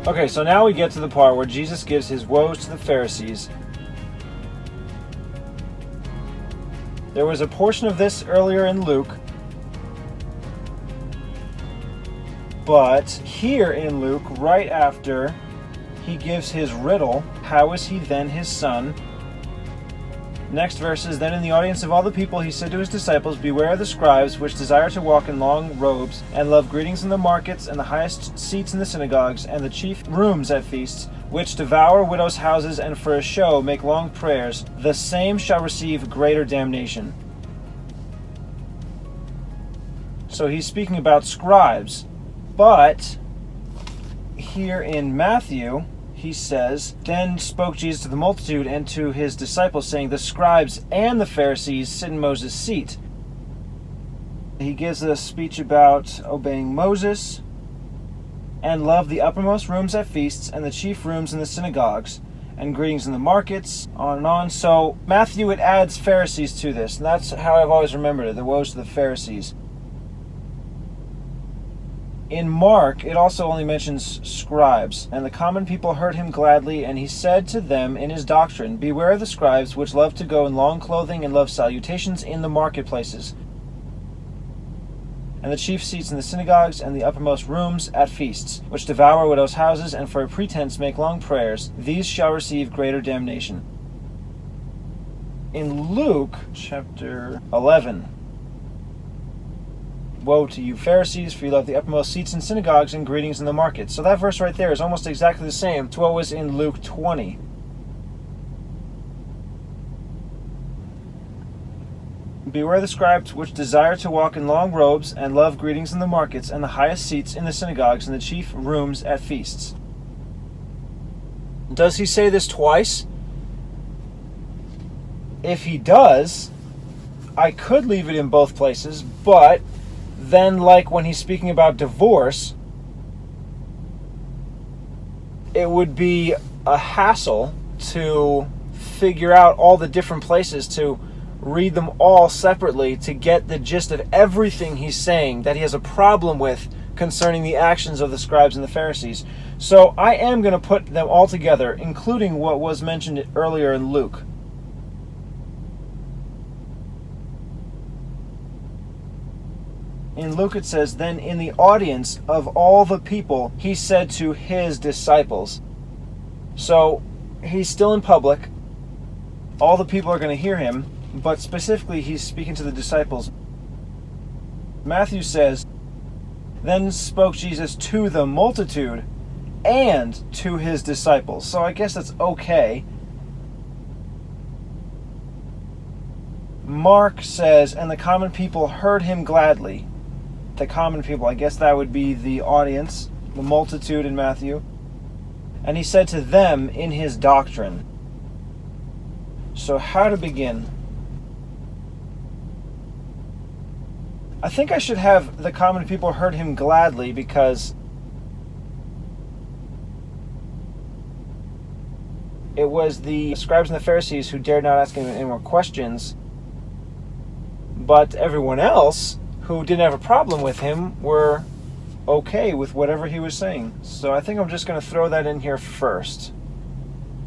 Okay, so now we get to the part where Jesus gives his woes to the Pharisees. There was a portion of this earlier in Luke, but here in Luke, right after he gives his riddle, how is he then his son? Next verse is, then in the audience of all the people he said to his disciples, beware of the scribes, which desire to walk in long robes, and love greetings in the markets, and the highest seats in the synagogues, and the chief rooms at feasts, which devour widows' houses, and for a show make long prayers. The same shall receive greater damnation. So he's speaking about scribes. But here in Matthew, he says, then spoke Jesus to the multitude and to his disciples, saying, the scribes and the Pharisees sit in Moses' seat. He gives a speech about obeying Moses and love the uppermost rooms at feasts and the chief rooms in the synagogues and greetings in the markets, on and on. So Matthew, it adds Pharisees to this, and that's how I've always remembered it, the woes to the Pharisees. In Mark, it also only mentions scribes, and the common people heard him gladly, and he said to them in his doctrine, beware of the scribes, which love to go in long clothing and love salutations in the marketplaces, and the chief seats in the synagogues, and the uppermost rooms at feasts, which devour widows' houses, and for a pretense make long prayers. These shall receive greater damnation. In Luke, chapter 11, woe to you Pharisees, for you love the uppermost seats in synagogues and greetings in the markets. So that verse right there is almost exactly the same to what was in Luke 20. Beware the scribes which desire to walk in long robes and love greetings in the markets and the highest seats in the synagogues and the chief rooms at feasts. Does he say this twice? If he does, I could leave it in both places, but then, like when he's speaking about divorce, it would be a hassle to figure out all the different places, to read them all separately to get the gist of everything he's saying that he has a problem with concerning the actions of the scribes and the Pharisees. So I am going to put them all together, including what was mentioned earlier in Luke. In Luke it says, then in the audience of all the people, he said to his disciples. So he's still in public. All the people are going to hear him, but specifically he's speaking to the disciples. Matthew says, then spoke Jesus to the multitude and to his disciples. So I guess that's okay. Mark says, and the common people heard him gladly. The common people, I guess that would be the audience, the multitude in Matthew. And he said to them in his doctrine. So how to begin? I think I should have the common people heard him gladly, because it was the scribes and the Pharisees who dared not ask him any more questions, but everyone else who didn't have a problem with him were okay with whatever he was saying. So I think I'm just going to throw that in here first.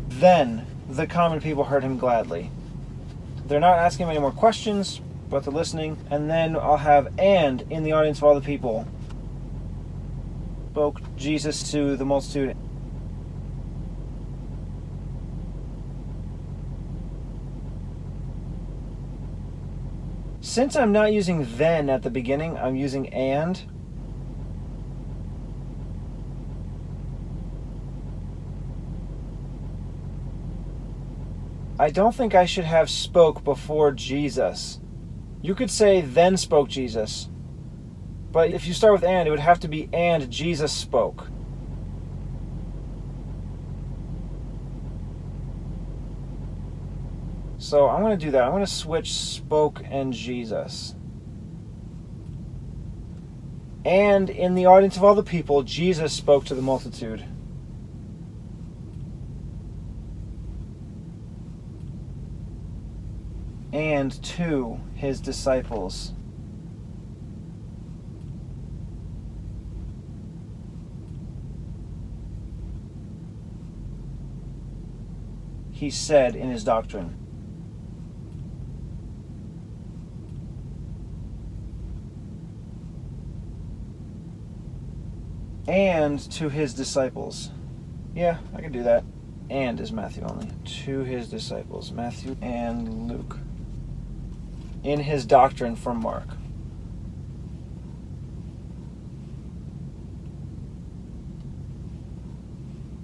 Then the common people heard him gladly. They're not asking him any more questions, but they're listening. And then I'll have, and in the audience of all the people spoke Jesus to the multitude. Since I'm not using then at the beginning, I'm using and. I don't think I should have spoke before Jesus. You could say then spoke Jesus. But if you start with and, it would have to be and Jesus spoke. So I'm going to do that. I'm going to switch spoke and Jesus. And in the audience of all the people, Jesus spoke to the multitude. And to his disciples. he said in his doctrine. And to his disciples. Yeah, I can do that. And is Matthew only. To his disciples. Matthew and Luke. In his doctrine from Mark.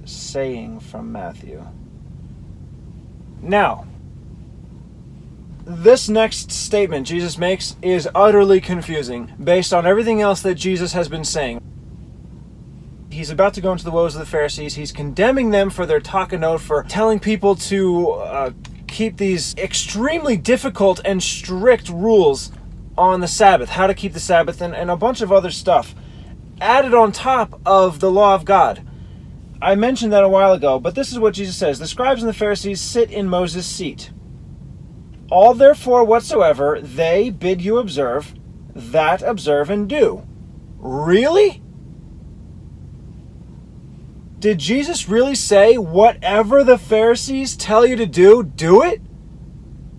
Saying from Matthew. Now, this next statement Jesus makes is utterly confusing based on everything else that Jesus has been saying. He's about to go into the woes of the Pharisees. He's condemning them for their takanot, for telling people to keep these extremely difficult and strict rules on the Sabbath, how to keep the Sabbath, and a bunch of other stuff added on top of the law of God. I mentioned that a while ago, but this is what Jesus says. The scribes and the Pharisees sit in Moses' seat. All therefore whatsoever they bid you observe, that observe and do. Really? Did Jesus really say, whatever the Pharisees tell you to do, do it?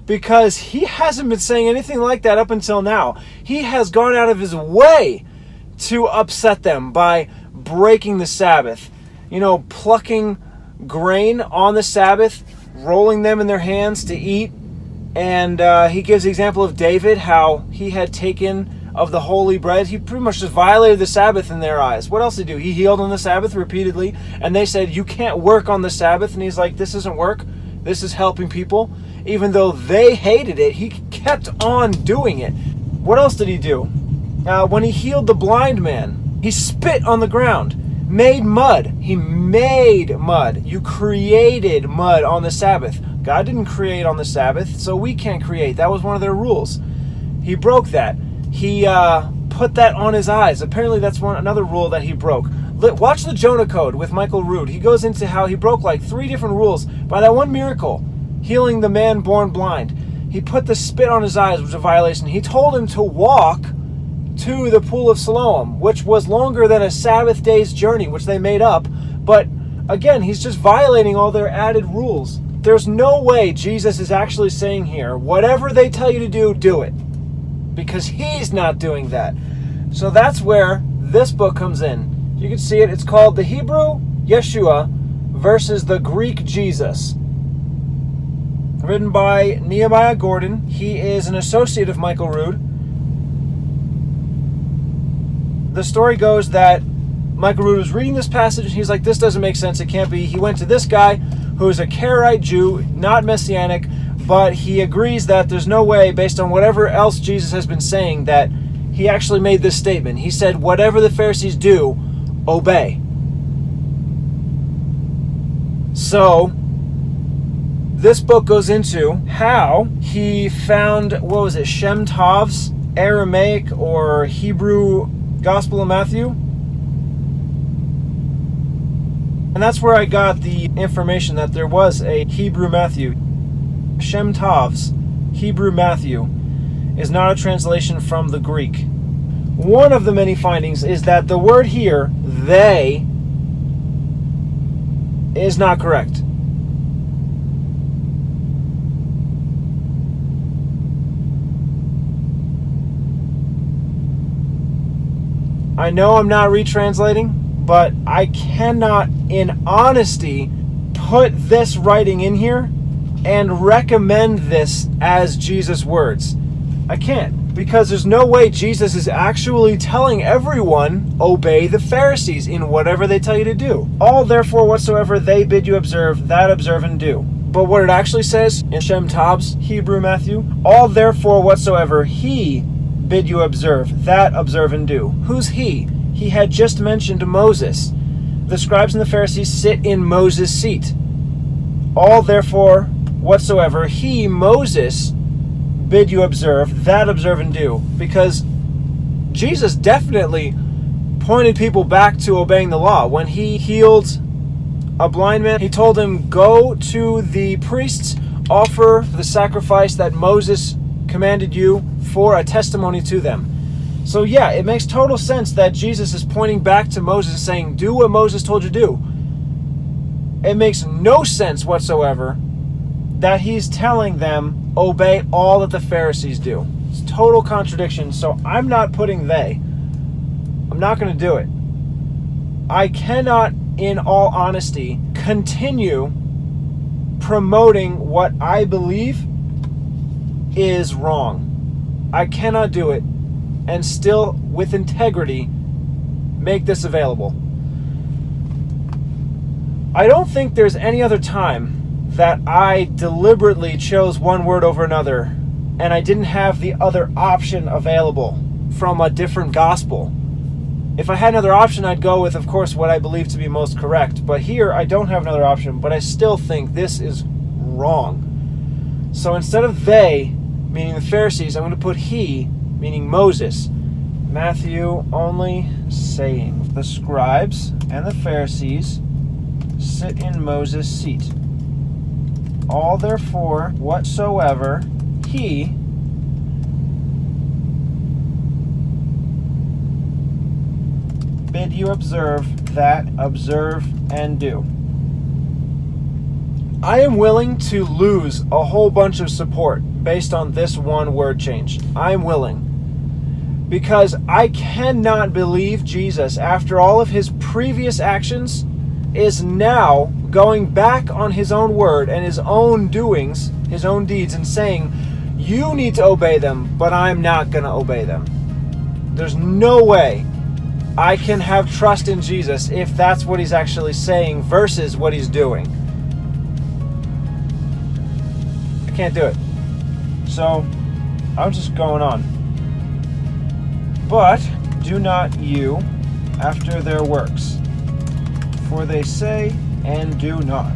Because he hasn't been saying anything like that up until now. He has gone out of his way to upset them by breaking the Sabbath. Plucking grain on the Sabbath, rolling them in their hands to eat. And he gives the example of David, how he had taken of the holy bread. He pretty much just violated the Sabbath in their eyes. What else did he do? He healed on the Sabbath repeatedly, and they said, you can't work on the Sabbath. And he's like, this isn't work. This is helping people. Even though they hated it, he kept on doing it. What else did he do? When he healed the blind man, he spit on the ground, made mud. He made mud. You created mud on the Sabbath. God didn't create on the Sabbath, so we can't create. That was one of their rules. He broke that. He put that on his eyes. Apparently that's another rule that he broke. Watch the Jonah Code with Michael Rood. He goes into how he broke like 3 different rules by that one miracle, healing the man born blind. He put the spit on his eyes, which was a violation. He told him to walk to the pool of Siloam, which was longer than a Sabbath day's journey, which they made up. But again, he's just violating all their added rules. There's no way Jesus is actually saying here, whatever they tell you to do, do it. Because he's not doing that. So that's where this book comes in. You can see it. It's called The Hebrew Yeshua versus the Greek Jesus. Written by Nehemiah Gordon. He is an associate of Michael Rood. The story goes that Michael Rood was reading this passage and he's like, this doesn't make sense. It can't be. He went to this guy who is a Karaite Jew, not Messianic, but he agrees that there's no way, based on whatever else Jesus has been saying, that he actually made this statement. He said, whatever the Pharisees do, obey. So, this book goes into how he found, Shem Tov's Aramaic or Hebrew Gospel of Matthew. And that's where I got the information that there was a Hebrew Matthew. Shem Tov's Hebrew Matthew is not a translation from the Greek. One of the many findings is that the word here, they, is not correct. I know I'm not retranslating, but I cannot, in honesty, put this writing in here and recommend this as Jesus' words. I can't, because there's no way Jesus is actually telling everyone, obey the Pharisees in whatever they tell you to do. All therefore whatsoever they bid you observe, that observe and do. But what it actually says in Shem Tov's Hebrew Matthew, all therefore whatsoever he bid you observe, that observe and do. Who's he? He had just mentioned Moses. The scribes and the Pharisees sit in Moses' seat. All therefore whatsoever he, Moses, bid you observe, that observe and do. Because Jesus definitely pointed people back to obeying the law. When he healed a blind man, he told him, go to the priests, offer the sacrifice that Moses commanded you for a testimony to them. So yeah, it makes total sense that Jesus is pointing back to Moses saying, do what Moses told you to do. It makes no sense whatsoever that he's telling them, obey all that the Pharisees do. It's total contradiction, so I'm not putting they. I'm not going to do it. I cannot, in all honesty, continue promoting what I believe is wrong. I cannot do it and still, with integrity, make this available. I don't think there's any other time that I deliberately chose one word over another and I didn't have the other option available from a different gospel. If I had another option, I'd go with, of course, what I believe to be most correct. But here, I don't have another option, but I still think this is wrong. So instead of they, meaning the Pharisees, I'm going to put he, meaning Moses. Matthew only saying, the scribes and the Pharisees sit in Moses' seat. All therefore whatsoever he bid you observe, that observe and do. I am willing to lose a whole bunch of support based on this one word change. I'm willing. Because I cannot believe Jesus, after all of his previous actions, is now going back on his own word and his own doings, his own deeds, and saying, you need to obey them, but I'm not going to obey them. There's no way I can have trust in Jesus if that's what he's actually saying versus what he's doing. I can't do it. So, I'm just going on. But do not you after their works, for they say and do not.